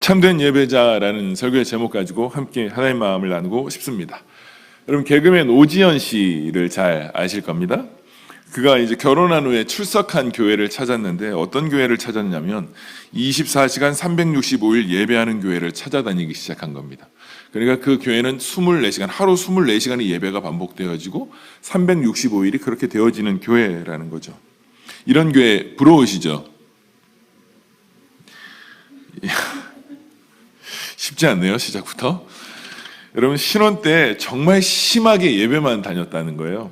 참된 예배자라는 설교의 제목 가지고 함께 하나님 마음을 나누고 싶습니다. 여러분, 개그맨 오지연 씨를 잘 아실 겁니다. 그가 이제 결혼한 후에 출석한 교회를 찾았는데 어떤 교회를 찾았냐면 24시간 365일 예배하는 교회를 찾아다니기 시작한 겁니다. 그러니까 그 교회는 24시간, 하루 24시간의 예배가 반복되어지고 365일이 그렇게 되어지는 교회라는 거죠. 이런 교회 부러우시죠? 쉽지 않네요, 시작부터. 여러분, 신혼 때 정말 심하게 예배만 다녔다는 거예요.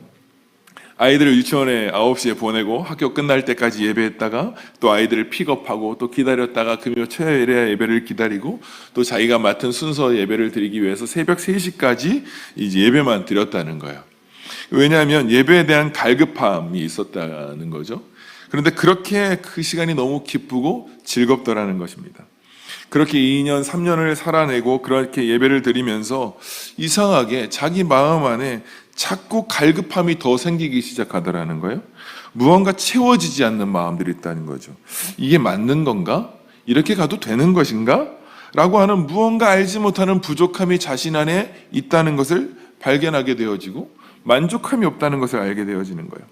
아이들을 유치원에 9시에 보내고 학교 끝날 때까지 예배했다가 또 아이들을 픽업하고 또 기다렸다가 금요 최애례 예배를 기다리고 또 자기가 맡은 순서 예배를 드리기 위해서 새벽 3시까지 이제 예배만 드렸다는 거예요. 왜냐하면 예배에 대한 갈급함이 있었다는 거죠. 그런데 그렇게 그 시간이 너무 기쁘고 즐겁더라는 것입니다. 그렇게 2년, 3년을 살아내고 그렇게 예배를 드리면서 이상하게 자기 마음 안에 자꾸 갈급함이 더 생기기 시작하더라는 거예요. 무언가 채워지지 않는 마음들이 있다는 거죠. 이게 맞는 건가? 이렇게 가도 되는 것인가? 라고 하는 무언가 알지 못하는 부족함이 자신 안에 있다는 것을 발견하게 되어지고 만족함이 없다는 것을 알게 되어지는 거예요.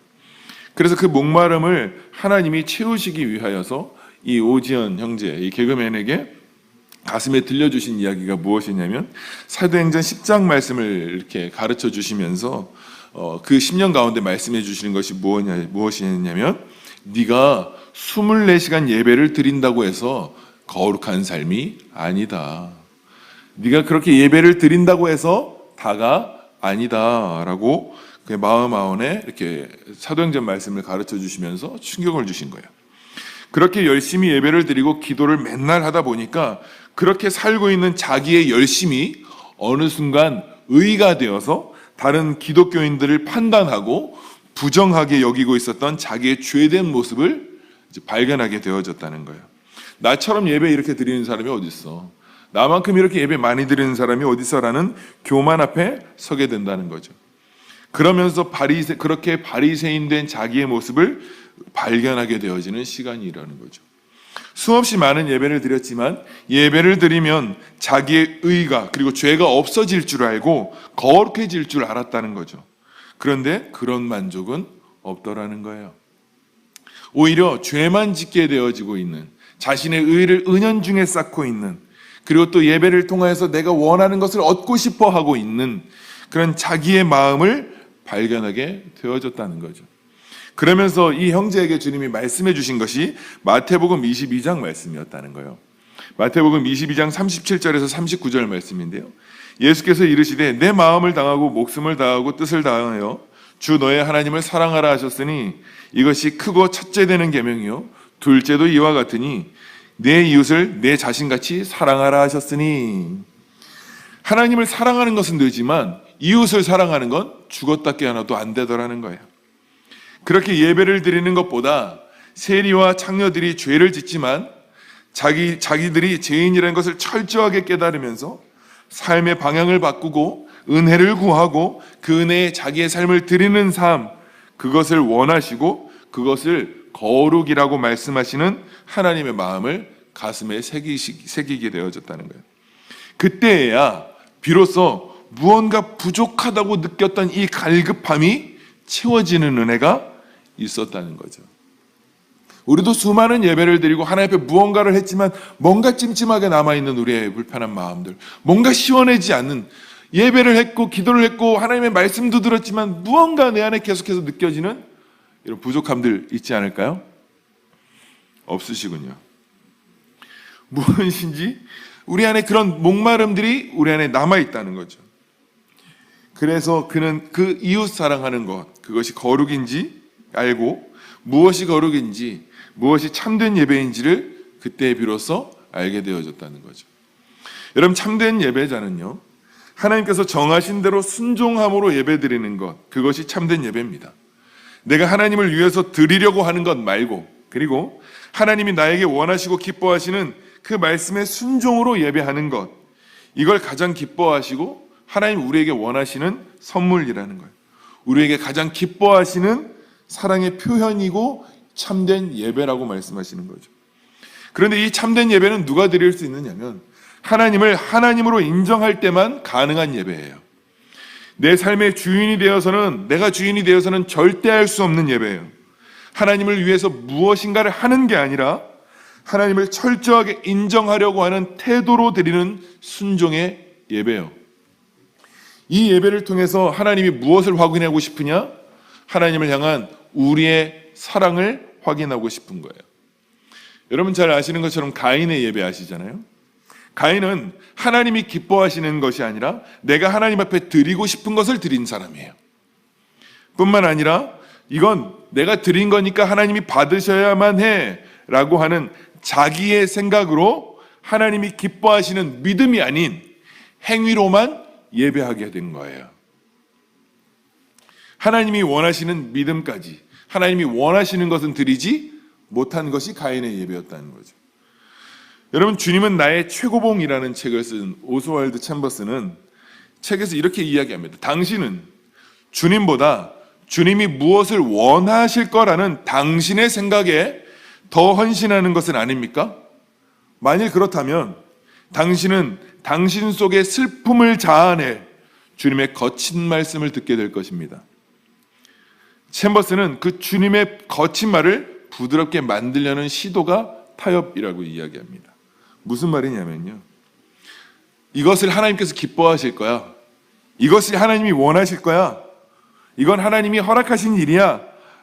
그래서 그 목마름을 하나님이 채우시기 위하여서 이 오지연 형제, 이 개그맨에게 가슴에 들려주신 이야기가 무엇이냐면 사도행전 10장 말씀을 이렇게 가르쳐 주시면서 그 10년 가운데 말씀해 주시는 것이 무엇이냐면 네가 24시간 예배를 드린다고 해서 거룩한 삶이 아니다. 네가 그렇게 예배를 드린다고 해서 다가 아니다라고 그 마음 안에 이렇게 사도행전 말씀을 가르쳐 주시면서 충격을 주신 거예요. 그렇게 열심히 예배를 드리고 기도를 맨날 하다 보니까 그렇게 살고 있는 자기의 열심이 어느 순간 의가 되어서 다른 기독교인들을 판단하고 부정하게 여기고 있었던 자기의 죄된 모습을 이제 발견하게 되어졌다는 거예요. 나처럼 예배 이렇게 드리는 사람이 어디 있어? 나만큼 이렇게 예배 많이 드리는 사람이 어디 있어라는 교만 앞에 서게 된다는 거죠. 그러면서 그렇게 바리새인 된 자기의 모습을 발견하게 되어지는 시간이라는 거죠. 수없이 많은 예배를 드렸지만 예배를 드리면 자기의 의가 그리고 죄가 없어질 줄 알고 거룩해질 줄 알았다는 거죠. 그런데 그런 만족은 없더라는 거예요. 오히려 죄만 짓게 되어지고 있는, 자신의 의를 은연중에 쌓고 있는, 그리고 또 예배를 통하여서 내가 원하는 것을 얻고 싶어 하고 있는 그런 자기의 마음을 발견하게 되어졌다는 거죠. 그러면서 이 형제에게 주님이 말씀해 주신 것이 마태복음 22장 말씀이었다는 거예요. 마태복음 22장 37절에서 39절 말씀인데요. 예수께서 이르시되 내 마음을 당하고 목숨을 다하고 뜻을 다하여 주 너의 하나님을 사랑하라 하셨으니 이것이 크고 첫째 되는 계명이요 둘째도 이와 같으니 내 이웃을 내 자신같이 사랑하라 하셨으니. 하나님을 사랑하는 것은 되지만 이웃을 사랑하는 건 죽었다 깨어나도 안 되더라는 거예요. 그렇게 예배를 드리는 것보다 세리와 창녀들이 죄를 짓지만 자기들이 죄인이라는 것을 철저하게 깨달으면서 삶의 방향을 바꾸고 은혜를 구하고 그 은혜에 자기의 삶을 드리는 삶, 그것을 원하시고 그것을 거룩이라고 말씀하시는 하나님의 마음을 가슴에 새기게 되어졌다는 거예요. 그때야 비로소 무언가 부족하다고 느꼈던 이 갈급함이 채워지는 은혜가 있었다는 거죠. 우리도 수많은 예배를 드리고 하나님 앞에 무언가를 했지만 뭔가 찜찜하게 남아있는 우리의 불편한 마음들, 뭔가 시원하지 않는, 예배를 했고 기도를 했고 하나님의 말씀도 들었지만 무언가 내 안에 계속해서 느껴지는 이런 부족함들 있지 않을까요? 없으시군요. 무엇인지 우리 안에 그런 목마름들이 우리 안에 남아있다는 거죠. 그래서 그는 그 이웃 사랑하는 것, 그것이 거룩인지 알고 무엇이 거룩인지 무엇이 참된 예배인지를 그때 비로소 알게 되어졌다는 거죠. 여러분, 참된 예배자는요, 하나님께서 정하신 대로 순종함으로 예배드리는 것, 그것이 참된 예배입니다. 내가 하나님을 위해서 드리려고 하는 것 말고, 그리고 하나님이 나에게 원하시고 기뻐하시는 그 말씀에 순종으로 예배하는 것, 이걸 가장 기뻐하시고 하나님 우리에게 원하시는 선물이라는 거예요. 우리에게 가장 기뻐하시는 사랑의 표현이고 참된 예배라고 말씀하시는 거죠. 그런데 이 참된 예배는 누가 드릴 수 있느냐면 하나님을 하나님으로 인정할 때만 가능한 예배예요. 내 삶의 주인이 되어서는, 내가 주인이 되어서는 절대 할 수 없는 예배예요. 하나님을 위해서 무엇인가를 하는 게 아니라 하나님을 철저하게 인정하려고 하는 태도로 드리는 순종의 예배예요. 이 예배를 통해서 하나님이 무엇을 확인하고 싶으냐? 하나님을 향한 우리의 사랑을 확인하고 싶은 거예요. 여러분 잘 아시는 것처럼 가인의 예배 아시잖아요. 가인은 하나님이 기뻐하시는 것이 아니라 내가 하나님 앞에 드리고 싶은 것을 드린 사람이에요. 뿐만 아니라 이건 내가 드린 거니까 하나님이 받으셔야만 해 라고 하는 자기의 생각으로 하나님이 기뻐하시는 믿음이 아닌 행위로만 예배하게 된 거예요. 하나님이 원하시는 믿음까지, 하나님이 원하시는 것은 드리지 못한 것이 가인의 예배였다는 거죠. 여러분, 주님은 나의 최고봉이라는 책을 쓴 오스왈드 챔버스는 책에서 이렇게 이야기합니다. 당신은 주님보다 주님이 무엇을 원하실 거라는 당신의 생각에 더 헌신하는 것은 아닙니까? 만일 그렇다면 당신은 당신 속의 슬픔을 자아내 주님의 거친 말씀을 듣게 될 것입니다. 챔버스는 그 주님의 거친 말을 부드럽게 만들려는 시도가 타협이라고 이야기합니다. 무슨 말이냐면요, 이것을 하나님께서 기뻐하실 거야, 이것을 하나님이 원하실 거야, 이건 하나님이 허락하신 일이야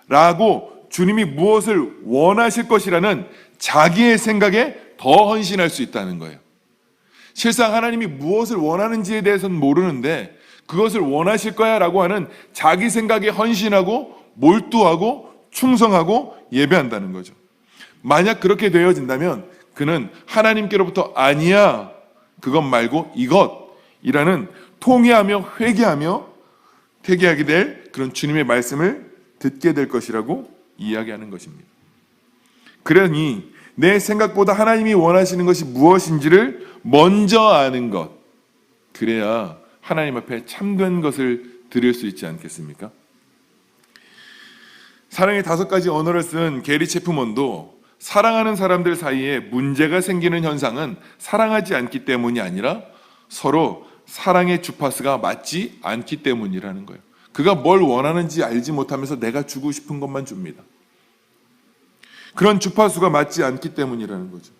라고 주님이 무엇을 원하실 것이라는 자기의 생각에 더 헌신할 수 있다는 거예요. 실상 하나님이 무엇을 원하는지에 대해서는 모르는데 그것을 원하실 거야 라고 하는 자기 생각에 헌신하고 몰두하고 충성하고 예배한다는 거죠. 만약 그렇게 되어진다면 그는 하나님께로부터 아니야, 그것 말고 이것이라는 통회하며 회개하며 회개하게 될 그런 주님의 말씀을 듣게 될 것이라고 이야기하는 것입니다. 그러니 내 생각보다 하나님이 원하시는 것이 무엇인지를 먼저 아는 것, 그래야 하나님 앞에 참된 것을 드릴 수 있지 않겠습니까? 사랑의 5가지 언어를 쓴 게리 체프먼도 사랑하는 사람들 사이에 문제가 생기는 현상은 사랑하지 않기 때문이 아니라 서로 사랑의 주파수가 맞지 않기 때문이라는 거예요. 그가 뭘 원하는지 알지 못하면서 내가 주고 싶은 것만 줍니다. 그런 주파수가 맞지 않기 때문이라는 거죠.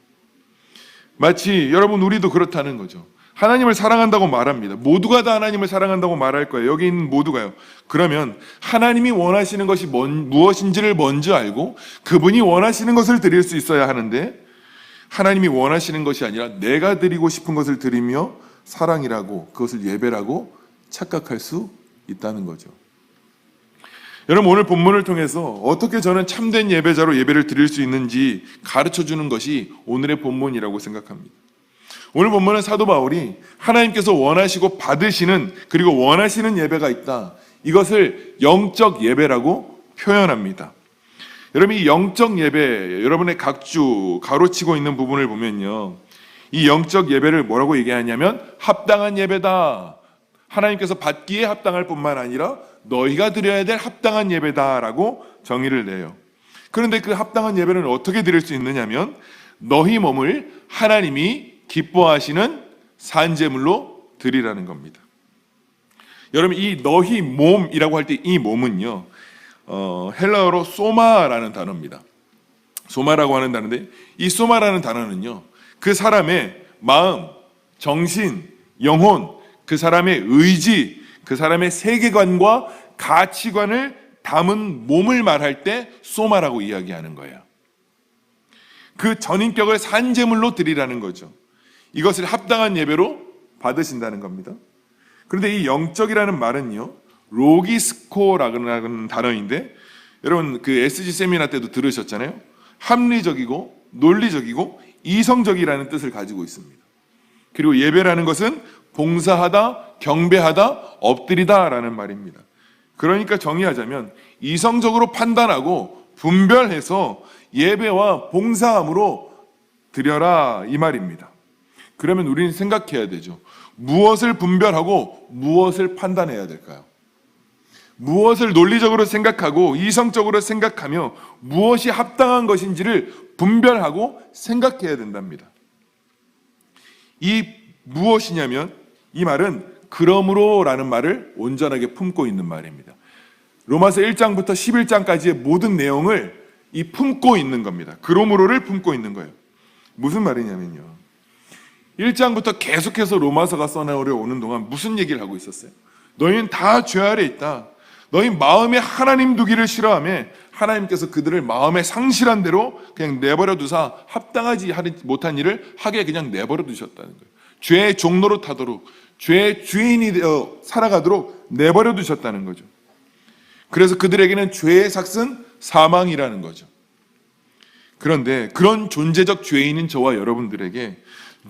마치 여러분, 우리도 그렇다는 거죠. 하나님을 사랑한다고 말합니다. 모두가 다 하나님을 사랑한다고 말할 거예요. 여기 있는 모두가요. 그러면 하나님이 원하시는 것이 무엇인지를 먼저 알고 그분이 원하시는 것을 드릴 수 있어야 하는데, 하나님이 원하시는 것이 아니라 내가 드리고 싶은 것을 드리며 사랑이라고, 그것을 예배라고 착각할 수 있다는 거죠. 여러분, 오늘 본문을 통해서 어떻게 저는 참된 예배자로 예배를 드릴 수 있는지 가르쳐주는 것이 오늘의 본문이라고 생각합니다. 오늘 본문은 사도 바울이 하나님께서 원하시고 받으시는, 그리고 원하시는 예배가 있다, 이것을 영적 예배라고 표현합니다. 여러분, 이 영적 예배, 여러분의 각주 가로치고 있는 부분을 보면요, 이 영적 예배를 뭐라고 얘기하냐면 합당한 예배다, 하나님께서 받기에 합당할 뿐만 아니라 너희가 드려야 될 합당한 예배다라고 정의를 내요. 그런데 그 합당한 예배는 어떻게 드릴 수 있느냐면 너희 몸을 하나님이 기뻐하시는 산제물로 드리라는 겁니다. 여러분, 이 너희 몸이라고 할 때 이 몸은요, 헬라어로 소마라는 단어입니다. 소마라고 하는 단어인데, 이 소마라는 단어는요, 그 사람의 마음, 정신, 영혼, 그 사람의 의지, 그 사람의 세계관과 가치관을 담은 몸을 말할 때 소마라고 이야기하는 거예요. 그 전인격을 산제물로 드리라는 거죠. 이것을 합당한 예배로 받으신다는 겁니다. 그런데 이 영적이라는 말은요, 로기스코라는 단어인데, 여러분 그 SG 세미나 때도 들으셨잖아요. 합리적이고 논리적이고 이성적이라는 뜻을 가지고 있습니다. 그리고 예배라는 것은 봉사하다, 경배하다, 엎드리다 라는 말입니다. 그러니까 정의하자면 이성적으로 판단하고 분별해서 예배와 봉사함으로 드려라, 이 말입니다. 그러면 우리는 생각해야 되죠. 무엇을 분별하고 무엇을 판단해야 될까요? 무엇을 논리적으로 생각하고 이성적으로 생각하며 무엇이 합당한 것인지를 분별하고 생각해야 된답니다. 이 무엇이냐면 이 말은 그러므로라는 말을 온전하게 품고 있는 말입니다. 로마서 1장부터 11장까지의 모든 내용을 이 품고 있는 겁니다. 그러므로를 품고 있는 거예요. 무슨 말이냐면요, 1장부터 계속해서 로마서가 써내려오는 동안 무슨 얘기를 하고 있었어요? 너희는 다 죄 아래 있다. 너희 마음에 하나님 두기를 싫어하며 하나님께서 그들을 마음에 상실한 대로 그냥 내버려 두사 합당하지 못한 일을 하게 그냥 내버려 두셨다는 거예요. 죄의 종로로 타도록, 죄의 주인이 되어 살아가도록 내버려 두셨다는 거죠. 그래서 그들에게는 죄의 삭은 사망이라는 거죠. 그런데 그런 존재적 죄인인 저와 여러분들에게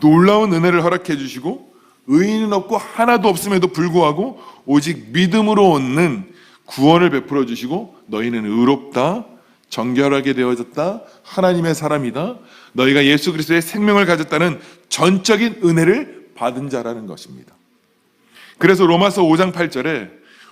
놀라운 은혜를 허락해 주시고 의인은 없고 하나도 없음에도 불구하고 오직 믿음으로 얻는 구원을 베풀어 주시고 너희는 의롭다, 정결하게 되어졌다, 하나님의 사람이다, 너희가 예수 그리스도의 생명을 가졌다는 전적인 은혜를 받은 자라는 것입니다. 그래서 로마서 5장 8절에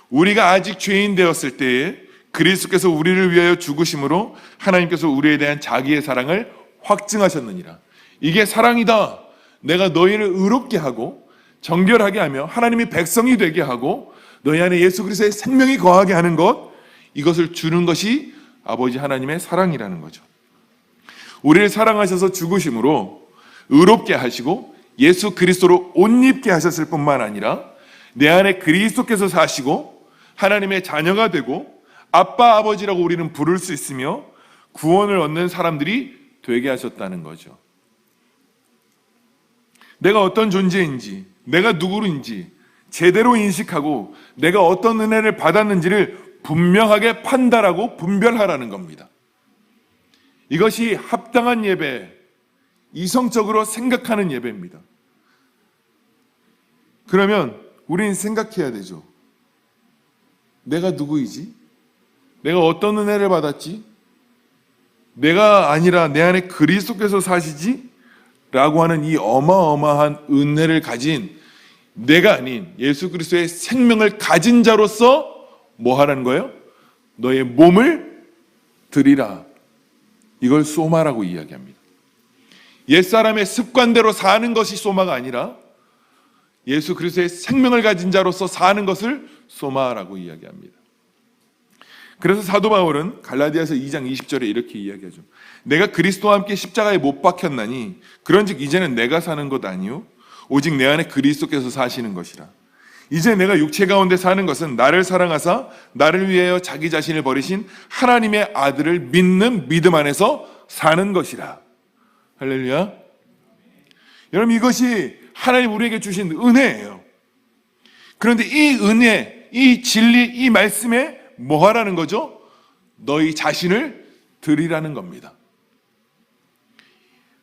우리가 아직 죄인 되었을 때에 그리스도께서 우리를 위하여 죽으심으로 하나님께서 우리에 대한 자기의 사랑을 확증하셨느니라. 이게 사랑이다. 내가 너희를 의롭게 하고 정결하게 하며 하나님의 백성이 되게 하고 너희 안에 예수 그리스도의 생명이 거하게 하는 것, 이것을 주는 것이 아버지 하나님의 사랑이라는 거죠. 우리를 사랑하셔서 죽으심으로 의롭게 하시고 예수 그리스도로 옷 입게 하셨을 뿐만 아니라 내 안에 그리스도께서 사시고 하나님의 자녀가 되고 아빠 아버지라고 우리는 부를 수 있으며 구원을 얻는 사람들이 되게 하셨다는 거죠. 내가 어떤 존재인지, 내가 누구인지 제대로 인식하고 내가 어떤 은혜를 받았는지를 분명하게 판단하고 분별하라는 겁니다. 이것이 합당한 예배, 이성적으로 생각하는 예배입니다. 그러면 우리는 생각해야 되죠. 내가 누구이지? 내가 어떤 은혜를 받았지? 내가 아니라 내 안에 그리스도께서 사시지? 라고 하는 이 어마어마한 은혜를 가진 내가 아닌 예수 그리스도의 생명을 가진 자로서 뭐 하라는 거예요? 너의 몸을 드리라. 이걸 소마라고 이야기합니다. 옛사람의 습관대로 사는 것이 소마가 아니라 예수 그리스도의 생명을 가진 자로서 사는 것을 소마라고 이야기합니다. 그래서 사도 바울은 갈라디아서 2장 20절에 이렇게 이야기하죠. 내가 그리스도와 함께 십자가에 못 박혔나니 그런즉 이제는 내가 사는 것 아니요 오직 내 안에 그리스도께서 사시는 것이라. 이제 내가 육체 가운데 사는 것은 나를 사랑하사 나를 위하여 자기 자신을 버리신 하나님의 아들을 믿는 믿음 안에서 사는 것이라. 할렐루야. 여러분, 이것이 하나님 우리에게 주신 은혜예요. 그런데 이 은혜, 이 진리, 이 말씀에 뭐 하라는 거죠? 너희 자신을 드리라는 겁니다.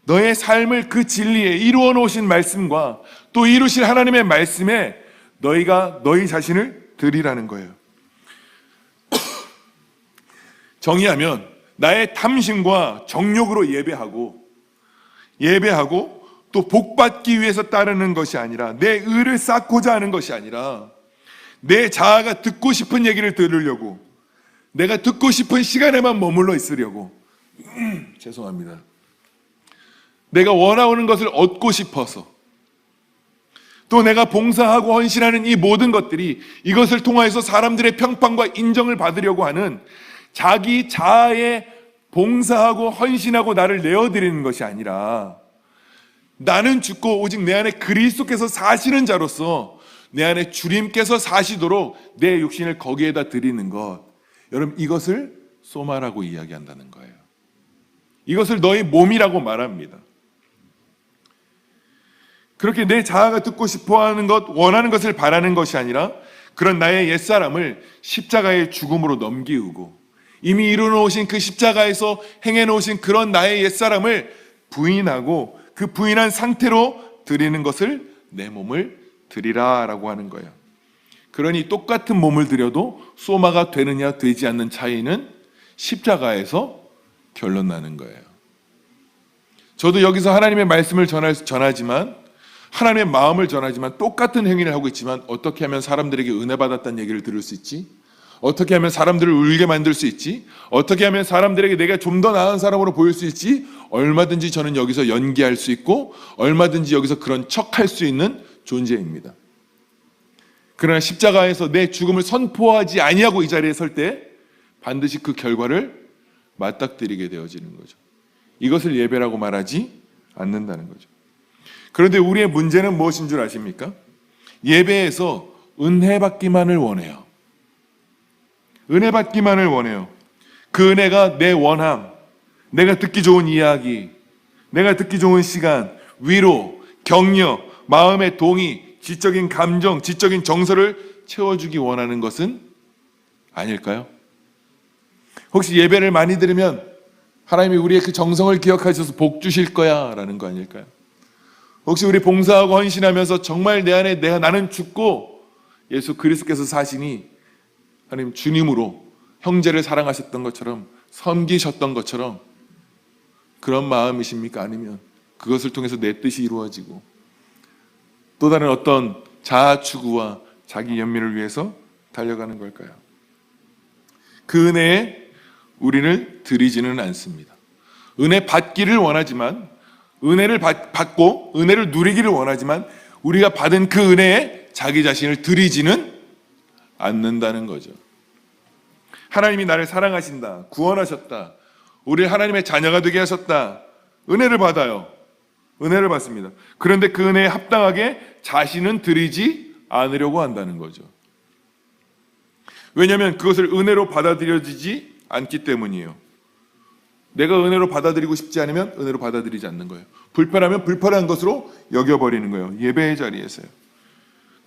너의 삶을 그 진리에 이루어 놓으신 말씀과 또 이루실 하나님의 말씀에 너희가 너희 자신을 드리라는 거예요. 정의하면 나의 탐심과 정욕으로 예배하고 또 복받기 위해서 따르는 것이 아니라 내 의를 쌓고자 하는 것이 아니라 내 자아가 듣고 싶은 얘기를 들으려고 내가 듣고 싶은 시간에만 머물러 있으려고 죄송합니다. 내가 원하는 것을 얻고 싶어서 또 내가 봉사하고 헌신하는 이 모든 것들이 이것을 통하여서 사람들의 평판과 인정을 받으려고 하는 자기 자아에 봉사하고 헌신하고 나를 내어드리는 것이 아니라 나는 죽고 오직 내 안에 그리스도께서 사시는 자로서 내 안에 주님께서 사시도록 내 육신을 거기에다 드리는 것, 여러분 이것을 소마라고 이야기한다는 거예요. 이것을 너희 몸이라고 말합니다. 그렇게 내 자아가 듣고 싶어하는 것, 원하는 것을 바라는 것이 아니라 그런 나의 옛사람을 십자가의 죽음으로 넘기우고 이미 이루어놓으신 그 십자가에서 행해놓으신 그런 나의 옛사람을 부인하고 그 부인한 상태로 드리는 것을 내 몸을 드리라 라고 하는 거예요. 그러니 똑같은 몸을 드려도 소마가 되느냐 되지 않는 차이는 십자가에서 결론 나는 거예요. 저도 여기서 하나님의 말씀을 전하지만 하나님의 마음을 전하지만 똑같은 행위를 하고 있지만 어떻게 하면 사람들에게 은혜 받았다는 얘기를 들을 수 있지? 어떻게 하면 사람들을 울게 만들 수 있지? 어떻게 하면 사람들에게 내가 좀 더 나은 사람으로 보일 수 있지? 얼마든지 저는 여기서 연기할 수 있고 얼마든지 여기서 그런 척할 수 있는 존재입니다. 그러나 십자가에서 내 죽음을 선포하지 아니하고 이 자리에 설 때 반드시 그 결과를 맞닥뜨리게 되어지는 거죠. 이것을 예배라고 말하지 않는다는 거죠. 그런데 우리의 문제는 무엇인 줄 아십니까? 예배에서 은혜 받기만을 원해요. 은혜 받기만을 원해요. 그 은혜가 내 원함, 내가 듣기 좋은 이야기, 내가 듣기 좋은 시간, 위로, 격려, 마음의 동의, 지적인 감정, 지적인 정서를 채워주기 원하는 것은 아닐까요? 혹시 예배를 많이 들으면 하나님이 우리의 그 정성을 기억하셔서 복 주실 거야 라는 거 아닐까요? 혹시 우리 봉사하고 헌신하면서 정말 내 안에 나는 죽고 예수 그리스도께서 사시니 하나님 주님으로 형제를 사랑하셨던 것처럼 섬기셨던 것처럼 그런 마음이십니까? 아니면 그것을 통해서 내 뜻이 이루어지고 또 다른 어떤 자아 추구와 자기 연민을 위해서 달려가는 걸까요? 그 은혜에 우리를 드리지는 않습니다. 은혜 받기를 원하지만 은혜를 받고 은혜를 누리기를 원하지만 우리가 받은 그 은혜에 자기 자신을 드리지는 않는다는 거죠. 하나님이 나를 사랑하신다, 구원하셨다, 우리를 하나님의 자녀가 되게 하셨다, 은혜를 받아요. 은혜를 받습니다. 그런데 그 은혜에 합당하게 자신은 드리지 않으려고 한다는 거죠. 왜냐하면 그것을 은혜로 받아들여지지 않기 때문이에요. 내가 은혜로 받아들이고 싶지 않으면 은혜로 받아들이지 않는 거예요. 불편하면 불편한 것으로 여겨버리는 거예요. 예배의 자리에서요.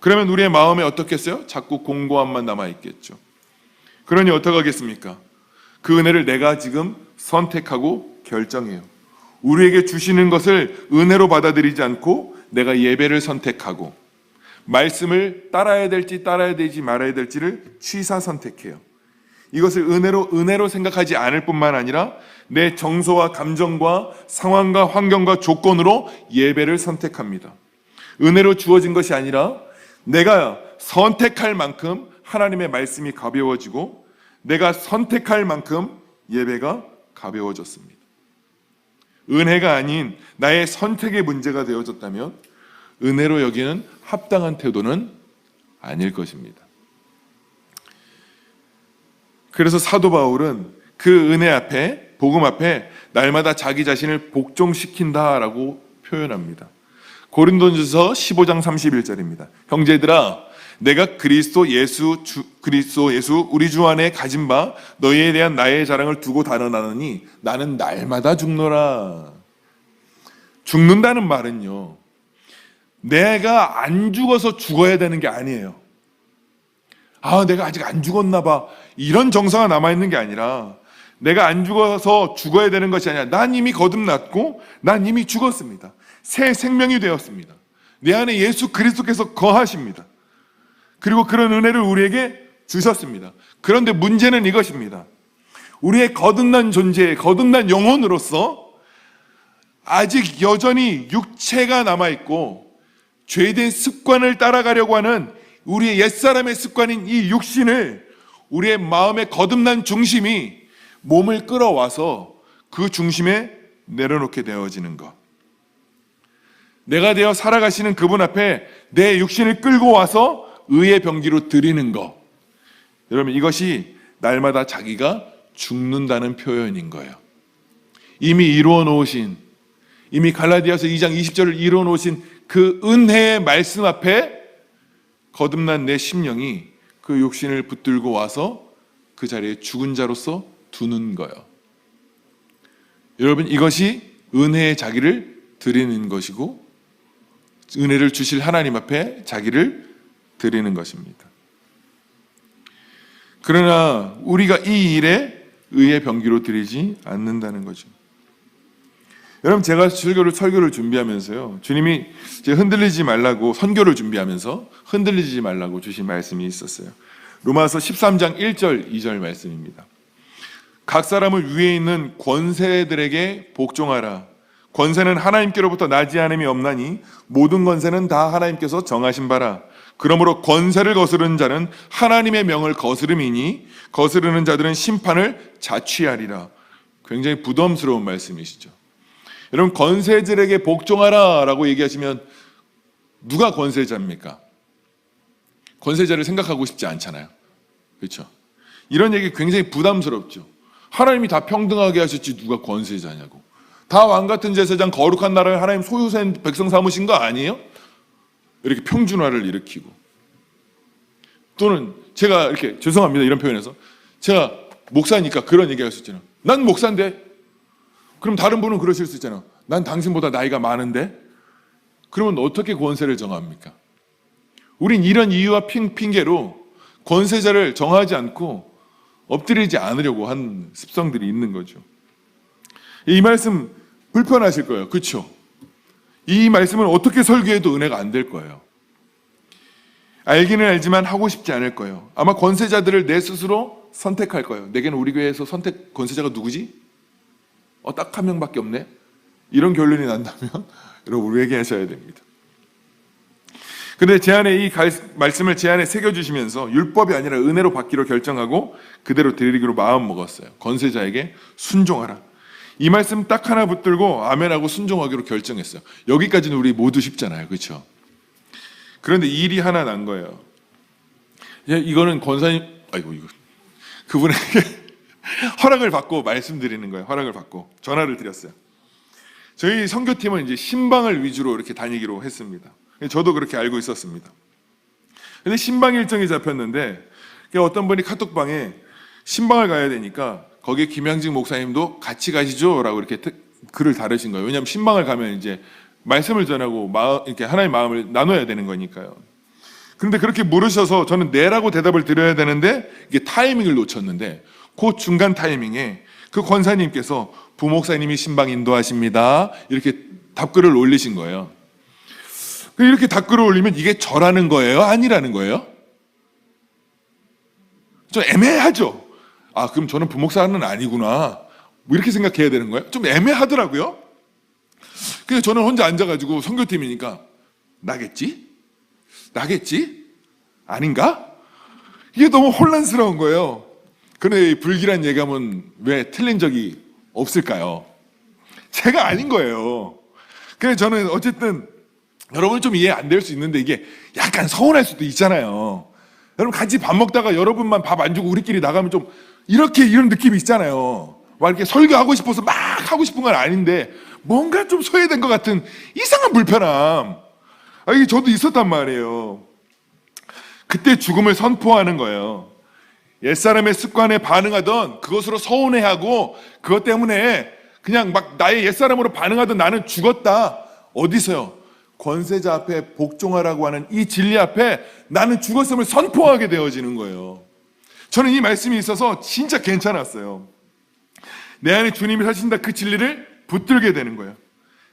그러면 우리의 마음에 어떻겠어요? 자꾸 공고함만 남아있겠죠. 그러니 어떻게 하겠습니까? 그 은혜를 내가 지금 선택하고 결정해요. 우리에게 주시는 것을 은혜로 받아들이지 않고 내가 예배를 선택하고 말씀을 따라야 될지 따라야 되지 말아야 될지를 취사 선택해요. 이것을 은혜로 생각하지 않을 뿐만 아니라 내 정서와 감정과 상황과 환경과 조건으로 예배를 선택합니다. 은혜로 주어진 것이 아니라 내가 선택할 만큼 하나님의 말씀이 가벼워지고 내가 선택할 만큼 예배가 가벼워졌습니다. 은혜가 아닌 나의 선택의 문제가 되어졌다면 은혜로 여기는 합당한 태도는 아닐 것입니다. 그래서 사도 바울은 그 은혜 앞에, 복음 앞에 날마다 자기 자신을 복종시킨다라고 표현합니다. 고린도전서 15장 31절입니다. 형제들아, 내가 그리스도 예수 우리 주 안에 가진 바 너희에 대한 나의 자랑을 두고 단언하노니 나는 날마다 죽노라. 죽는다는 말은요, 내가 안 죽어서 죽어야 되는 게 아니에요. 내가 아직 안 죽었나 봐, 이런 정서가 남아있는 게 아니라 내가 안 죽어서 죽어야 되는 것이 아니라 난 이미 거듭났고 난 이미 죽었습니다. 새 생명이 되었습니다. 내 안에 예수 그리스도께서 거하십니다. 그리고 그런 은혜를 우리에게 주셨습니다. 그런데 문제는 이것입니다. 우리의 거듭난 존재, 거듭난 영혼으로서 아직 여전히 육체가 남아있고 죄된 습관을 따라가려고 하는 우리의 옛사람의 습관인 이 육신을 우리의 마음의 거듭난 중심이 몸을 끌어와서 그 중심에 내려놓게 되어지는 것. 내가 되어 살아가시는 그분 앞에 내 육신을 끌고 와서 의의 병기로 드리는 것. 여러분, 이것이 날마다 자기가 죽는다는 표현인 거예요. 이미 이루어 놓으신, 이미 갈라디아서 2장 20절을 이루어 놓으신 그 은혜의 말씀 앞에 거듭난 내 심령이 그 육신을 붙들고 와서 그 자리에 죽은 자로서 두는 거예요. 여러분, 이것이 은혜의 자기를 드리는 것이고 은혜를 주실 하나님 앞에 자기를 드리는 것입니다. 그러나 우리가 이 일에 의의 병기로 드리지 않는다는 거죠. 여러분, 제가 설교를 준비하면서요, 주님이 흔들리지 말라고, 선교를 준비하면서 흔들리지 말라고 주신 말씀이 있었어요. 로마서 13장 1절 2절 말씀입니다. 각 사람을 위에 있는 권세들에게 복종하라. 권세는 하나님께로부터 나지 않음이 없나니 모든 권세는 다 하나님께서 정하신 바라. 그러므로 권세를 거스르는 자는 하나님의 명을 거스름이니 거스르는 자들은 심판을 자취하리라. 굉장히 부담스러운 말씀이시죠. 여러분, 권세들에게 복종하라라고 얘기하시면 누가 권세자입니까? 권세자를 생각하고 싶지 않잖아요. 그렇죠? 이런 얘기 굉장히 부담스럽죠. 하나님이 다 평등하게 하셨지 누가 권세자냐고. 다 왕같은 제사장 거룩한 나라를 하나님 소유된 백성 삼으신 거 아니에요? 이렇게 평준화를 일으키고. 또는 제가 이렇게 죄송합니다 이런 표현에서 제가 목사니까 그런 얘기할 수 있잖아요. 난 목사인데. 그럼 다른 분은 그러실 수 있잖아요. 난 당신보다 나이가 많은데. 그러면 어떻게 권세를 정합니까? 우린 이런 이유와 핑계로 권세자를 정하지 않고 엎드리지 않으려고 하는 습성들이 있는 거죠. 이 말씀 불편하실 거예요. 그렇죠? 이 말씀은 어떻게 설교해도 은혜가 안 될 거예요. 알기는 알지만 하고 싶지 않을 거예요. 아마 권세자들을 내 스스로 선택할 거예요. 내게는 우리 교회에서 선택 권세자가 누구지? 딱 한 명밖에 없네? 이런 결론이 난다면 여러분 우리 얘기하셔야 됩니다. 그런데 제 안에 이 말씀을 제 안에 새겨주시면서 율법이 아니라 은혜로 받기로 결정하고 그대로 드리기로 마음 먹었어요. 권세자에게 순종하라. 이 말씀 딱 하나 붙들고 아멘하고 순종하기로 결정했어요. 여기까지는 우리 모두 쉽잖아요. 그렇죠? 그런데 일이 하나 난 거예요. 이거는 권사님, 이거 그분에게 허락을 받고 말씀드리는 거예요. 허락을 받고 전화를 드렸어요. 저희 선교팀은 이제 신방을 위주로 이렇게 다니기로 했습니다. 저도 그렇게 알고 있었습니다. 근데 신방 일정이 잡혔는데 어떤 분이 카톡방에 신방을 가야 되니까 거기에 김양직 목사님도 같이 가시죠? 라고 이렇게 글을 다르신 거예요. 왜냐하면 신방을 가면 이제 말씀을 전하고 이렇게 하나님의 마음을 나눠야 되는 거니까요. 그런데 그렇게 물으셔서 저는 네라고 대답을 드려야 되는데 이게 타이밍을 놓쳤는데 그 중간 타이밍에 그 권사님께서 부목사님이 신방 인도하십니다. 이렇게 답글을 올리신 거예요. 이렇게 답글을 올리면 이게 저라는 거예요? 아니라는 거예요? 좀 애매하죠? 그럼 저는 부목사는 아니구나. 뭐 이렇게 생각해야 되는 거예요? 좀 애매하더라고요. 그래서 저는 혼자 앉아가지고 선교팀이니까 나겠지? 아닌가? 이게 너무 혼란스러운 거예요. 그런데 불길한 예감은 왜 틀린 적이 없을까요? 제가 아닌 거예요. 그래서 저는 어쨌든 여러분 좀 이해 안 될 수 있는데 이게 약간 서운할 수도 있잖아요. 여러분 같이 밥 먹다가 여러분만 밥 안 주고 우리끼리 나가면 좀 이런 느낌이 있잖아요. 막 이렇게 설교하고 싶어서 막 하고 싶은 건 아닌데 뭔가 좀 소외된 것 같은 이상한 불편함. 이게 저도 있었단 말이에요. 그때 죽음을 선포하는 거예요. 옛사람의 습관에 반응하던 그것으로 서운해하고 그것 때문에 그냥 막 나의 옛사람으로 반응하던 나는 죽었다. 어디서요? 권세자 앞에 복종하라고 하는 이 진리 앞에 나는 죽었음을 선포하게 되어지는 거예요. 저는 이 말씀이 있어서 진짜 괜찮았어요. 내 안에 주님이 사신다 그 진리를 붙들게 되는 거예요.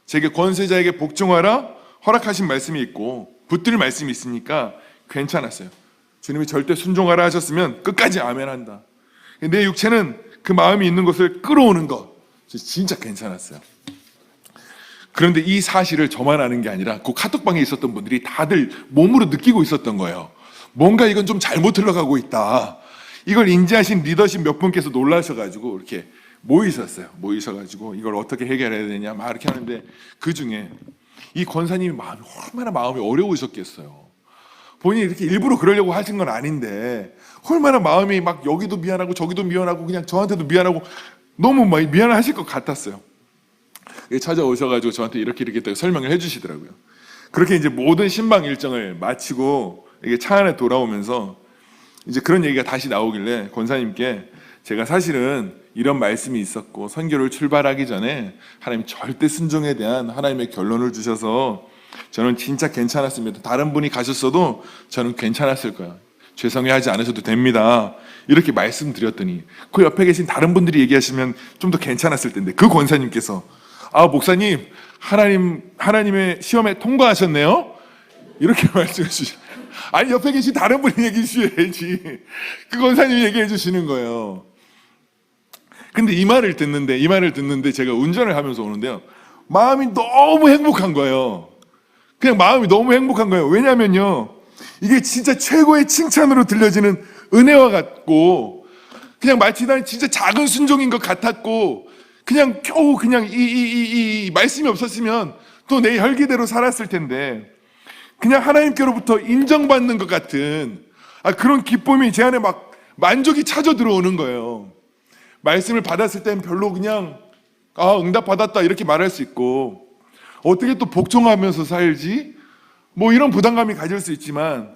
제게 권세자에게 복종하라 허락하신 말씀이 있고 붙들 말씀이 있으니까 괜찮았어요. 주님이 절대 순종하라 하셨으면 끝까지 아멘한다. 내 육체는 그 마음이 있는 것을 끌어오는 것 진짜 괜찮았어요. 그런데 이 사실을 저만 아는 게 아니라 그 카톡방에 있었던 분들이 다들 몸으로 느끼고 있었던 거예요. 뭔가 이건 좀 잘못 흘러가고 있다. 이걸 인지하신 리더십 몇 분께서 놀라셔가지고 이렇게 모이셔가지고 이걸 어떻게 해결해야 되냐 막 이렇게 하는데 그 중에 이 권사님이 얼마나 마음이 어려우셨겠어요. 본인이 이렇게 일부러 그러려고 하신 건 아닌데 얼마나 마음이 막 여기도 미안하고 저기도 미안하고 그냥 저한테도 미안하고 너무 미안하실 것 같았어요. 찾아오셔가지고 저한테 이렇게 설명을 해주시더라고요. 그렇게 이제 모든 신방 일정을 마치고 이게 차 안에 돌아오면서 이제 그런 얘기가 다시 나오길래 권사님께 제가 사실은 이런 말씀이 있었고 선교를 출발하기 전에 하나님 절대 순종에 대한 하나님의 결론을 주셔서 저는 진짜 괜찮았습니다. 다른 분이 가셨어도 저는 괜찮았을 거야. 죄송해하지 않으셔도 됩니다. 이렇게 말씀드렸더니 그 옆에 계신 다른 분들이 얘기하시면 좀 더 괜찮았을 텐데 그 권사님께서 목사님 하나님의 시험에 통과하셨네요? 이렇게 말씀해 주시죠. 아니 옆에 계신 다른 분이 얘기해 주셔야지. 그 권사님이 얘기해 주시는 거예요. 근데 이 말을 듣는데 제가 운전을 하면서 오는데요. 마음이 너무 행복한 거예요. 그냥 마음이 너무 행복한 거예요. 왜냐면요. 이게 진짜 최고의 칭찬으로 들려지는 은혜와 같고, 그냥 마치 난 진짜 작은 순종인 것 같았고, 그냥 겨우 그냥 이 말씀이 없었으면 또 내 혈기대로 살았을 텐데, 그냥 하나님께로부터 인정받는 것 같은 그런 기쁨이 제 안에 막 만족이 찾아 들어오는 거예요. 말씀을 받았을 땐 별로 그냥 응답 받았다 이렇게 말할 수 있고, 어떻게 또 복종하면서 살지? 뭐 이런 부담감이 가질 수 있지만,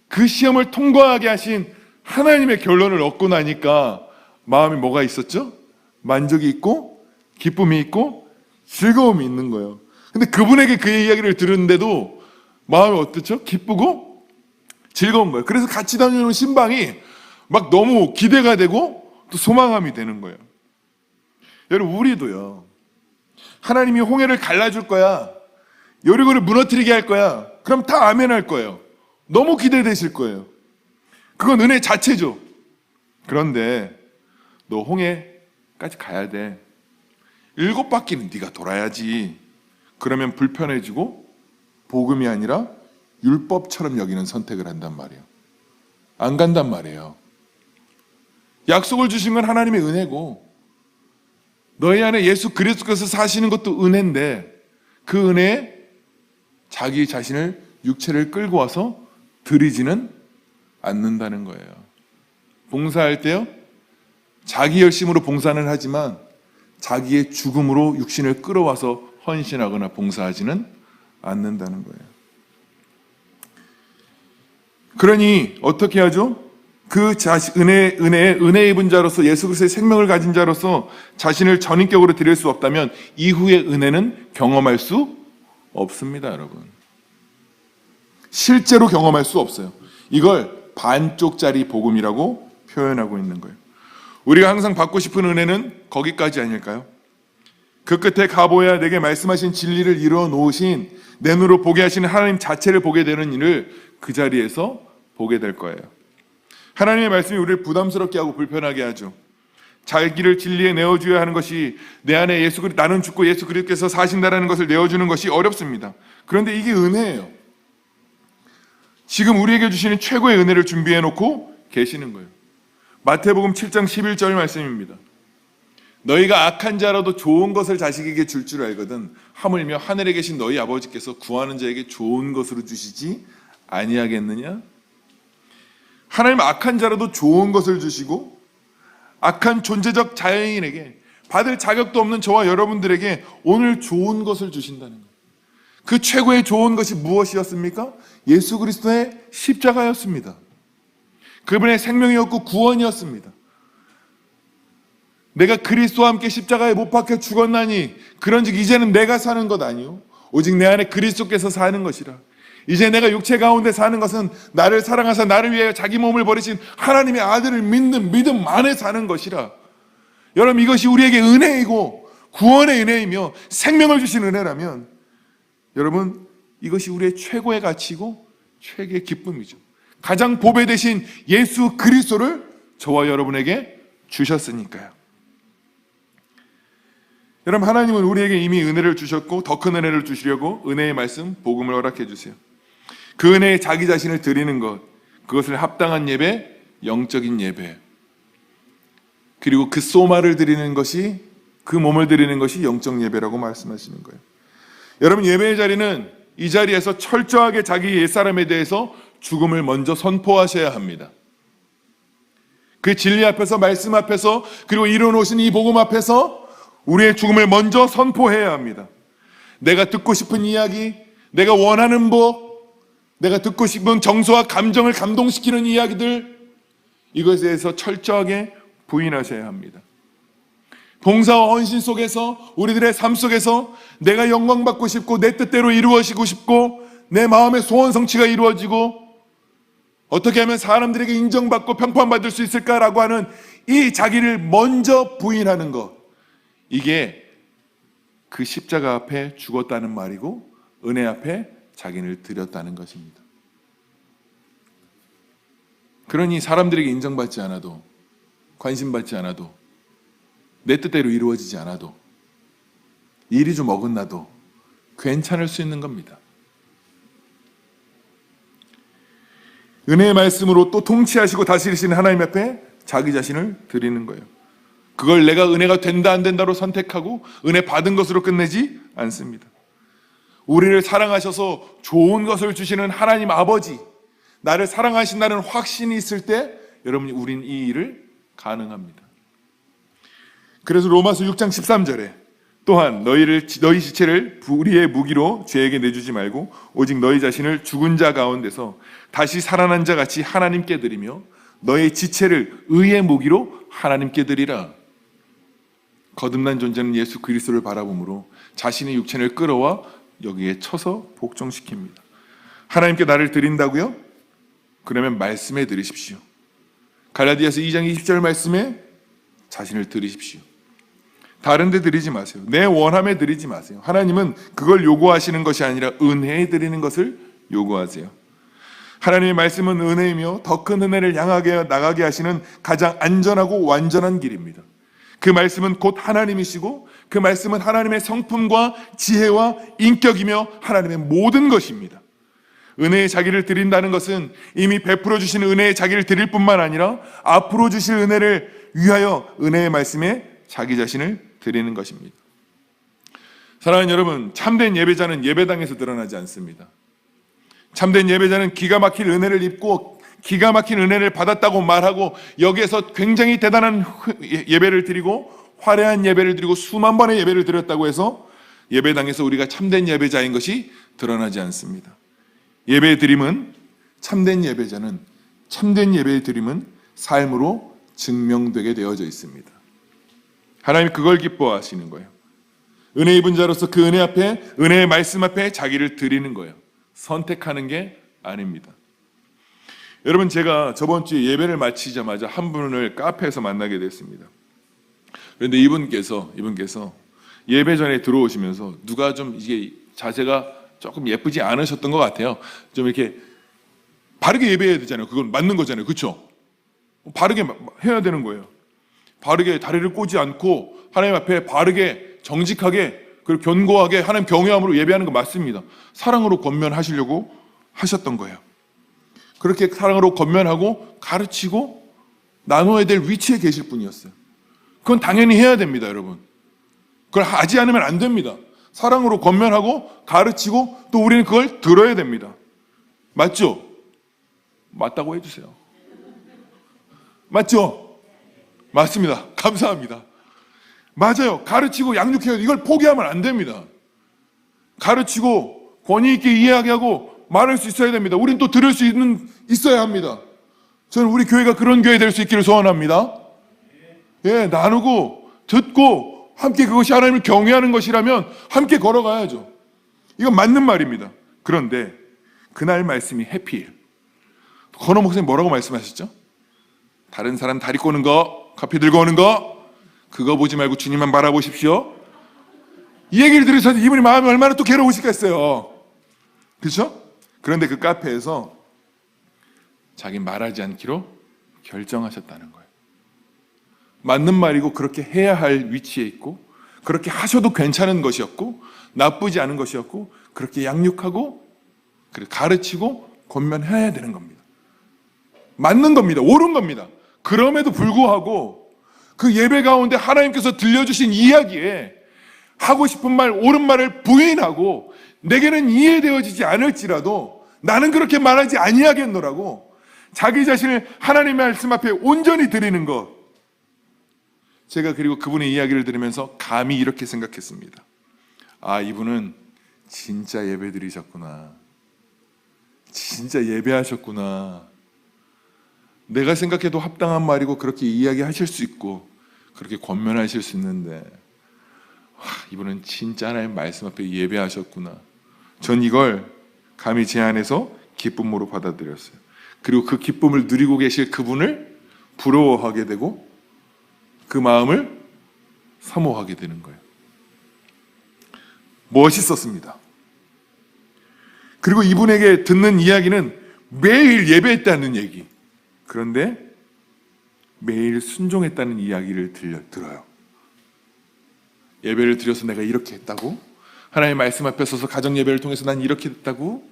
그 시험을 통과하게 하신 하나님의 결론을 얻고 나니까 마음에 뭐가 있었죠? 만족이 있고 기쁨이 있고 즐거움이 있는 거예요. 근데 그분에게 그 이야기를 들었는데도 마음이 어떻죠? 기쁘고 즐거운 거예요. 그래서 같이 다니는 신방이 막 너무 기대가 되고 또 소망함이 되는 거예요. 여러분, 우리도요, 하나님이 홍해를 갈라줄 거야, 여리고를 무너뜨리게 할 거야, 그럼 다 아멘 할 거예요. 너무 기대되실 거예요. 그건 은혜 자체죠. 그런데 너 홍해까지 가야 돼. 7바퀴는 네가 돌아야지. 그러면 불편해지고 복음이 아니라 율법처럼 여기는 선택을 한단 말이에요. 안 간단 말이에요. 약속을 주신 건 하나님의 은혜고, 너희 안에 예수 그리스도께서 사시는 것도 은혜인데, 그 은혜에 자기 자신을, 육체를 끌고 와서 드리지는 않는다는 거예요. 봉사할 때요, 자기 열심으로 봉사는 하지만 자기의 죽음으로 육신을 끌어와서 헌신하거나 봉사하지는 않는다는 거예요. 그러니 어떻게 하죠? 그 은혜 입은 자로서, 예수 그리스도의 생명을 가진 자로서 자신을 전인격으로 드릴 수 없다면 이후의 은혜는 경험할 수 없습니다, 여러분. 실제로 경험할 수 없어요. 이걸 반쪽짜리 복음이라고 표현하고 있는 거예요. 우리가 항상 받고 싶은 은혜는 거기까지 아닐까요? 그 끝에 가보야 내게 말씀하신 진리를 이루어 놓으신, 내 눈으로 보게 하시는 하나님 자체를 보게 되는 일을 그 자리에서 보게 될 거예요. 하나님의 말씀이 우리를 부담스럽게 하고 불편하게 하죠. 자기를 진리에 내어줘야 하는 것이, 내 안에 나는 죽고 예수 그리스도께서 사신다라는 것을 내어주는 것이 어렵습니다. 그런데 이게 은혜예요. 지금 우리에게 주시는 최고의 은혜를 준비해 놓고 계시는 거예요. 마태복음 7장 11절 말씀입니다. 너희가 악한 자라도 좋은 것을 자식에게 줄 줄 알거든 하물며 하늘에 계신 너희 아버지께서 구하는 자에게 좋은 것으로 주시지 아니하겠느냐? 하나님 악한 자라도 좋은 것을 주시고, 악한 존재적 자연인에게, 받을 자격도 없는 저와 여러분들에게 오늘 좋은 것을 주신다는 거예요. 그 최고의 좋은 것이 무엇이었습니까? 예수 그리스도의 십자가였습니다. 그분의 생명이었고 구원이었습니다. 내가 그리스도와 함께 십자가에 못 박혀 죽었나니 그런즉 이제는 내가 사는 것 아니요 오직 내 안에 그리스도께서 사는 것이라. 이제 내가 육체 가운데 사는 것은 나를 사랑하사 나를 위해 자기 몸을 버리신 하나님의 아들을 믿는 믿음 안에 사는 것이라. 여러분, 이것이 우리에게 은혜이고 구원의 은혜이며 생명을 주신 은혜라면, 여러분, 이것이 우리의 최고의 가치이고 최고의 기쁨이죠. 가장 보배 되신 예수 그리스도를 저와 여러분에게 주셨으니까요. 여러분, 하나님은 우리에게 이미 은혜를 주셨고 더 큰 은혜를 주시려고 은혜의 말씀, 복음을 허락해 주세요. 그 은혜에 자기 자신을 드리는 것, 그것을 합당한 예배, 영적인 예배, 그리고 그 소마를 드리는 것이, 그 몸을 드리는 것이 영적 예배라고 말씀하시는 거예요. 여러분, 예배의 자리는 이 자리에서 철저하게 자기 옛사람에 대해서 죽음을 먼저 선포하셔야 합니다. 그 진리 앞에서, 말씀 앞에서, 그리고 이루어놓으신 이 복음 앞에서 우리의 죽음을 먼저 선포해야 합니다. 내가 듣고 싶은 이야기, 내가 원하는 법, 내가 듣고 싶은 정서와 감정을 감동시키는 이야기들, 이것에 대해서 철저하게 부인하셔야 합니다. 봉사와 헌신 속에서, 우리들의 삶 속에서 내가 영광받고 싶고 내 뜻대로 이루어지고 싶고 내 마음의 소원 성취가 이루어지고 어떻게 하면 사람들에게 인정받고 평판받을 수 있을까라고 하는 이 자기를 먼저 부인하는 것, 이게 그 십자가 앞에 죽었다는 말이고 은혜 앞에 자기를 드렸다는 것입니다. 그러니 사람들에게 인정받지 않아도, 관심받지 않아도, 내 뜻대로 이루어지지 않아도, 일이 좀 어긋나도 괜찮을 수 있는 겁니다. 은혜의 말씀으로 또 통치하시고 다스리시는 하나님 앞에 자기 자신을 드리는 거예요. 그걸 내가 은혜가 된다 안 된다로 선택하고 은혜 받은 것으로 끝내지 않습니다. 우리를 사랑하셔서 좋은 것을 주시는 하나님 아버지, 나를 사랑하신다는 확신이 있을 때 여러분, 우린 이 일을 가능합니다. 그래서 로마서 6장 13절에 또한 너희 지체를 불의의 무기로 죄에게 내주지 말고 오직 너희 자신을 죽은 자 가운데서 다시 살아난 자 같이 하나님께 드리며 너희 지체를 의의 무기로 하나님께 드리라. 거듭난 존재는 예수 그리스도를 바라보므로 자신의 육체를 끌어와 여기에 쳐서 복종시킵니다. 하나님께 나를 드린다고요? 그러면 말씀에 드리십시오. 갈라디아서 2장 20절 말씀에 자신을 드리십시오. 다른 데 드리지 마세요. 내 원함에 드리지 마세요. 하나님은 그걸 요구하시는 것이 아니라 은혜에 드리는 것을 요구하세요. 하나님의 말씀은 은혜이며 더 큰 은혜를 향하게 나가게 하시는 가장 안전하고 완전한 길입니다. 그 말씀은 곧 하나님이시고 그 말씀은 하나님의 성품과 지혜와 인격이며 하나님의 모든 것입니다. 은혜의 자기를 드린다는 것은 이미 베풀어 주신 은혜의 자기를 드릴 뿐만 아니라 앞으로 주실 은혜를 위하여 은혜의 말씀에 자기 자신을 드리는 것입니다. 사랑하는 여러분, 참된 예배자는 예배당에서 드러나지 않습니다. 참된 예배자는 기가 막힐 은혜를 입고 기가 막힌 은혜를 받았다고 말하고 여기에서 굉장히 대단한 예배를 드리고 화려한 예배를 드리고 수만 번의 예배를 드렸다고 해서 예배당에서 우리가 참된 예배자인 것이 드러나지 않습니다. 예배의 드림은, 참된 예배자는 참된 예배의 드림은 삶으로 증명되게 되어져 있습니다. 하나님 그걸 기뻐하시는 거예요. 은혜 입은 자로서 그 은혜 앞에, 은혜의 말씀 앞에 자기를 드리는 거예요. 선택하는 게 아닙니다. 여러분, 제가 저번 주에 예배를 마치자마자 한 분을 카페에서 만나게 됐습니다. 그런데 이분께서 예배 전에 들어오시면서 누가 좀 이게 자세가 조금 예쁘지 않으셨던 것 같아요. 좀 이렇게 바르게 예배해야 되잖아요. 그건 맞는 거잖아요. 그렇죠? 바르게 해야 되는 거예요. 바르게 다리를 꼬지 않고 하나님 앞에 바르게 정직하게 그리고 견고하게 하나님 경외함으로 예배하는 거 맞습니다. 사랑으로 권면하시려고 하셨던 거예요. 그렇게 사랑으로 권면하고 가르치고 나눠야 될 위치에 계실 분이었어요. 그건 당연히 해야 됩니다, 여러분. 그걸 하지 않으면 안 됩니다. 사랑으로 권면하고 가르치고 또 우리는 그걸 들어야 됩니다. 맞죠? 맞다고 해주세요. 맞죠? 맞습니다. 감사합니다. 맞아요. 가르치고 양육해야 돼. 이걸 포기하면 안 됩니다. 가르치고 권위 있게 이해하게 하고 말할 수 있어야 됩니다. 우린 또 들을 수 있어야 합니다. 저는 우리 교회가 그런 교회 될 수 있기를 소원합니다. 예, 나누고 듣고 함께 그것이 하나님을 경외하는 것이라면 함께 걸어가야죠. 이건 맞는 말입니다. 그런데 그날 말씀이 해피일. 건호 목사님 뭐라고 말씀하셨죠? 다른 사람 다리 꼬는 거, 커피 들고 오는 거, 그거 보지 말고 주님만 바라보십시오. 이 얘기를 들으셔서 이분이 마음이 얼마나 또 괴로우시겠어요. 그렇죠? 그런데 그 카페에서 자기 말하지 않기로 결정하셨다는 거예요. 맞는 말이고 그렇게 해야 할 위치에 있고 그렇게 하셔도 괜찮은 것이었고 나쁘지 않은 것이었고 그렇게 양육하고 가르치고 권면해야 되는 겁니다. 맞는 겁니다. 옳은 겁니다. 그럼에도 불구하고 그 예배 가운데 하나님께서 들려주신 이야기에 하고 싶은 말, 옳은 말을 부인하고 내게는 이해되어지지 않을지라도 나는 그렇게 말하지 아니하겠노라고 자기 자신을 하나님의 말씀 앞에 온전히 드리는 것. 제가 그리고 그분의 이야기를 들으면서 감히 이렇게 생각했습니다. 아, 이분은 진짜 예배 드리셨구나. 진짜 예배하셨구나. 내가 생각해도 합당한 말이고 그렇게 이야기하실 수 있고 그렇게 권면하실 수 있는데 이분은 진짜 하나님 말씀 앞에 예배하셨구나. 전 이걸 감히 제 안에서 기쁨으로 받아들였어요. 그리고 그 기쁨을 누리고 계실 그분을 부러워하게 되고 그 마음을 사모하게 되는 거예요. 멋있었습니다. 그리고 이분에게 듣는 이야기는 매일 예배했다는 얘기. 그런데 매일 순종했다는 이야기를 들어요. 예배를 드려서 내가 이렇게 했다고? 하나님의 말씀 앞에 서서 가정 예배를 통해서 난 이렇게 했다고?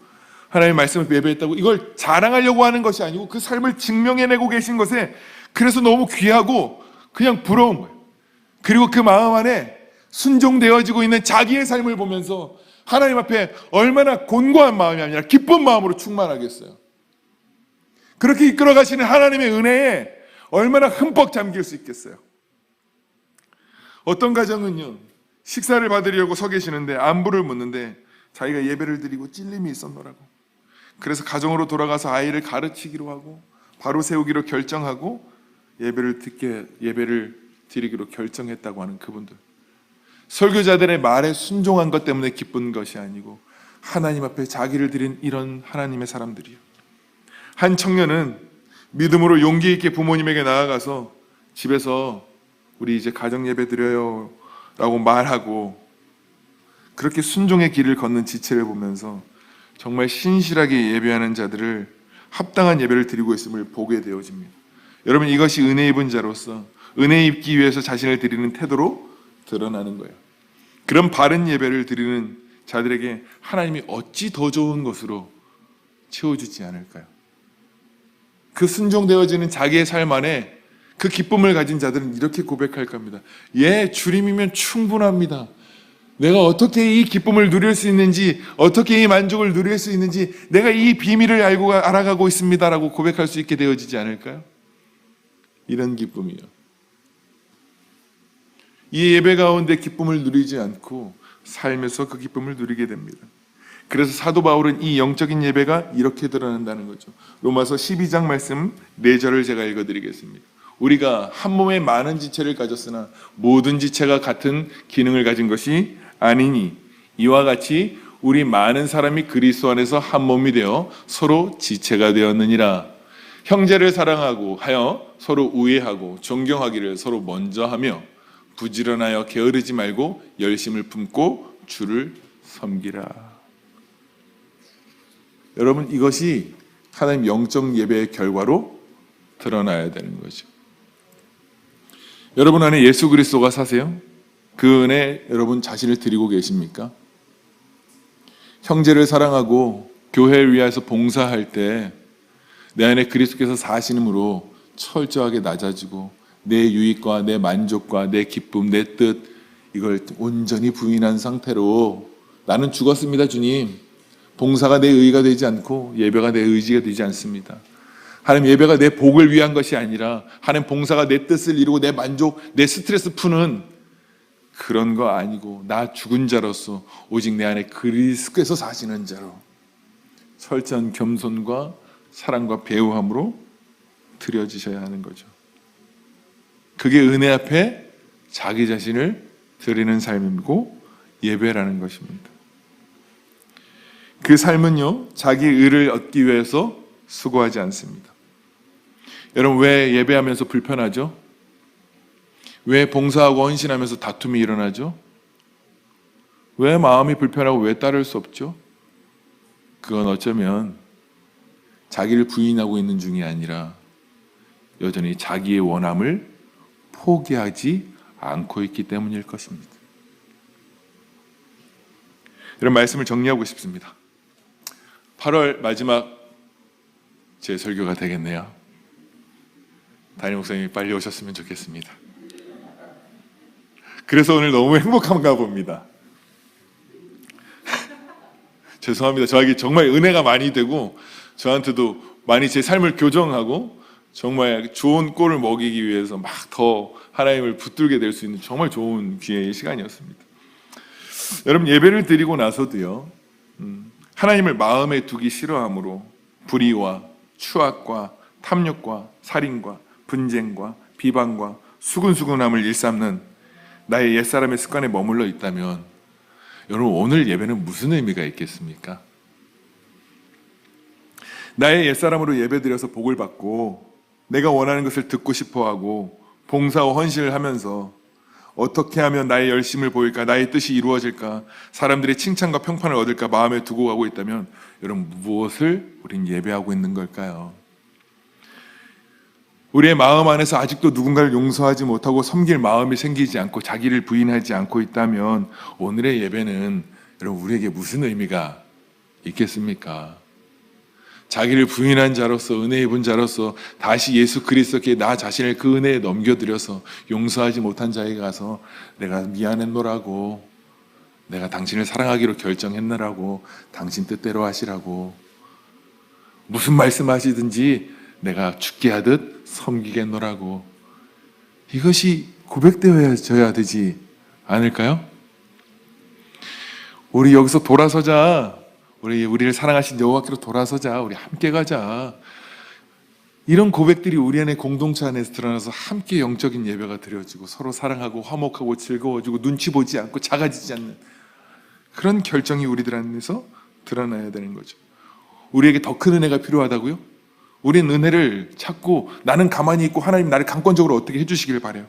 하나님의 말씀을 예배했다고 이걸 자랑하려고 하는 것이 아니고 그 삶을 증명해내고 계신 것에 그래서 너무 귀하고 그냥 부러운 거예요. 그리고 그 마음 안에 순종되어지고 있는 자기의 삶을 보면서 하나님 앞에 얼마나 곤고한 마음이 아니라 기쁜 마음으로 충만하겠어요. 그렇게 이끌어 가시는 하나님의 은혜에 얼마나 흠뻑 잠길 수 있겠어요. 어떤 가정은요, 식사를 받으려고 서 계시는데 안부를 묻는데 자기가 예배를 드리고 찔림이 있었노라고. 그래서 가정으로 돌아가서 아이를 가르치기로 하고 바로 세우기로 결정하고 예배를 드리기로 결정했다고 하는 그분들. 설교자들의 말에 순종한 것 때문에 기쁜 것이 아니고 하나님 앞에 자기를 드린 이런 하나님의 사람들이요. 한 청년은 믿음으로 용기 있게 부모님에게 나아가서 집에서 우리 이제 가정 예배 드려요 라고 말하고 그렇게 순종의 길을 걷는 지체를 보면서 정말 신실하게 예배하는 자들을 합당한 예배를 드리고 있음을 보게 되어집니다. 여러분, 이것이 은혜 입은 자로서 은혜 입기 위해서 자신을 드리는 태도로 드러나는 거예요. 그런 바른 예배를 드리는 자들에게 하나님이 어찌 더 좋은 것으로 채워주지 않을까요? 그 순종되어지는 자기의 삶 안에 그 기쁨을 가진 자들은 이렇게 고백할 겁니다. 예, 주님이면 충분합니다. 내가 어떻게 이 기쁨을 누릴 수 있는지, 어떻게 이 만족을 누릴 수 있는지 내가 이 비밀을 알아가고 있습니다라고 고백할 수 있게 되어지지 않을까요? 이런 기쁨이요. 이 예배 가운데 기쁨을 누리지 않고 삶에서 그 기쁨을 누리게 됩니다. 그래서 사도 바울은 이 영적인 예배가 이렇게 드러난다는 거죠. 로마서 12장 말씀 4절을 제가 읽어드리겠습니다. 우리가 한 몸에 많은 지체를 가졌으나 모든 지체가 같은 기능을 가진 것이 아니니 이와 같이 우리 많은 사람이 그리스도 안에서 한 몸이 되어 서로 지체가 되었느니라. 형제를 사랑하고 하여 서로 우애하고 존경하기를 서로 먼저 하며 부지런하여 게으르지 말고 열심을 품고 주를 섬기라. 여러분, 이것이 하나님 영적 예배의 결과로 드러나야 되는 거죠. 여러분 안에 예수 그리스도가 사세요? 그 은혜 여러분 자신을 드리고 계십니까? 형제를 사랑하고 교회를 위해서 봉사할 때 내 안에 그리스도께서 사시는으로 철저하게 낮아지고 내 유익과 내 만족과 내 기쁨, 내 뜻 이걸 온전히 부인한 상태로 나는 죽었습니다, 주님. 봉사가 내 의가 되지 않고 예배가 내 의지가 되지 않습니다. 하나님, 예배가 내 복을 위한 것이 아니라 하나님, 봉사가 내 뜻을 이루고 내 만족, 내 스트레스 푸는 그런 거 아니고 나 죽은 자로서 오직 내 안에 그리스도께서 사시는 자로 철저한 겸손과 사랑과 배우함으로 드려지셔야 하는 거죠. 그게 은혜 앞에 자기 자신을 드리는 삶이고 예배라는 것입니다. 그 삶은요, 자기 의를 얻기 위해서 수고하지 않습니다. 여러분, 왜 예배하면서 불편하죠? 왜 봉사하고 헌신하면서 다툼이 일어나죠? 왜 마음이 불편하고 왜 따를 수 없죠? 그건 어쩌면 자기를 부인하고 있는 중이 아니라 여전히 자기의 원함을 포기하지 않고 있기 때문일 것입니다. 이런 말씀을 정리하고 싶습니다. 8월 마지막 제 설교가 되겠네요. 담임 목사님이 빨리 오셨으면 좋겠습니다. 그래서 오늘 너무 행복한가 봅니다. 죄송합니다. 저에게 정말 은혜가 많이 되고 저한테도 많이 제 삶을 교정하고 정말 좋은 꼴을 먹이기 위해서 막 더 하나님을 붙들게 될 수 있는 정말 좋은 기회의 시간이었습니다. 여러분, 예배를 드리고 나서도요, 하나님을 마음에 두기 싫어함으로 불의와 추악과 탐욕과 살인과 분쟁과 비방과 수근수근함을 일삼는 나의 옛사람의 습관에 머물러 있다면 여러분, 오늘 예배는 무슨 의미가 있겠습니까? 나의 옛사람으로 예배드려서 복을 받고 내가 원하는 것을 듣고 싶어하고 봉사와 헌신을 하면서 어떻게 하면 나의 열심을 보일까, 나의 뜻이 이루어질까, 사람들의 칭찬과 평판을 얻을까 마음에 두고 가고 있다면 여러분, 무엇을 우린 예배하고 있는 걸까요? 우리의 마음 안에서 아직도 누군가를 용서하지 못하고 섬길 마음이 생기지 않고 자기를 부인하지 않고 있다면 오늘의 예배는 여러분, 우리에게 무슨 의미가 있겠습니까? 자기를 부인한 자로서, 은혜 입은 자로서 다시 예수 그리스도께 나 자신을 그 은혜에 넘겨드려서 용서하지 못한 자에게 가서 내가 미안했노라고, 내가 당신을 사랑하기로 결정했노라고, 당신 뜻대로 하시라고, 무슨 말씀하시든지 내가 죽게 하듯 섬기겠노라고, 이것이 고백되어져야 되지 않을까요? 우리 여기서 돌아서자. 우리를 사랑하신 여호와께로 돌아서자. 우리 함께 가자. 이런 고백들이 우리 안에 공동체 안에서 드러나서 함께 영적인 예배가 드려지고 서로 사랑하고 화목하고 즐거워지고 눈치 보지 않고 작아지지 않는 그런 결정이 우리들 안에서 드러나야 되는 거죠. 우리에게 더 큰 은혜가 필요하다고요? 우리는 은혜를 찾고 나는 가만히 있고 하나님 나를 강권적으로 어떻게 해주시길 바라요.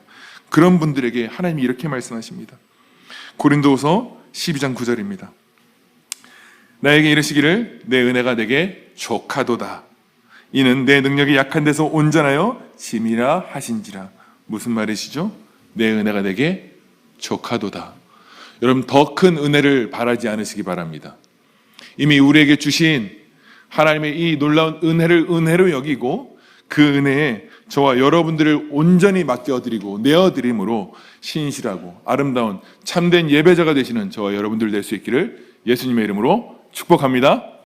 그런 분들에게 하나님이 이렇게 말씀하십니다. 고린도후서 12장 9절입니다. 나에게 이르시기를 내 은혜가 내게 족하도다. 이는 내 능력이 약한 데서 온전하여 짐이라 하신지라. 무슨 말이시죠? 내 은혜가 내게 족하도다. 여러분, 더 큰 은혜를 바라지 않으시기 바랍니다. 이미 우리에게 주신 하나님의 이 놀라운 은혜를 은혜로 여기고 그 은혜에 저와 여러분들을 온전히 맡겨드리고 내어드림으로 신실하고 아름다운 참된 예배자가 되시는 저와 여러분들 될 수 있기를 예수님의 이름으로 축복합니다.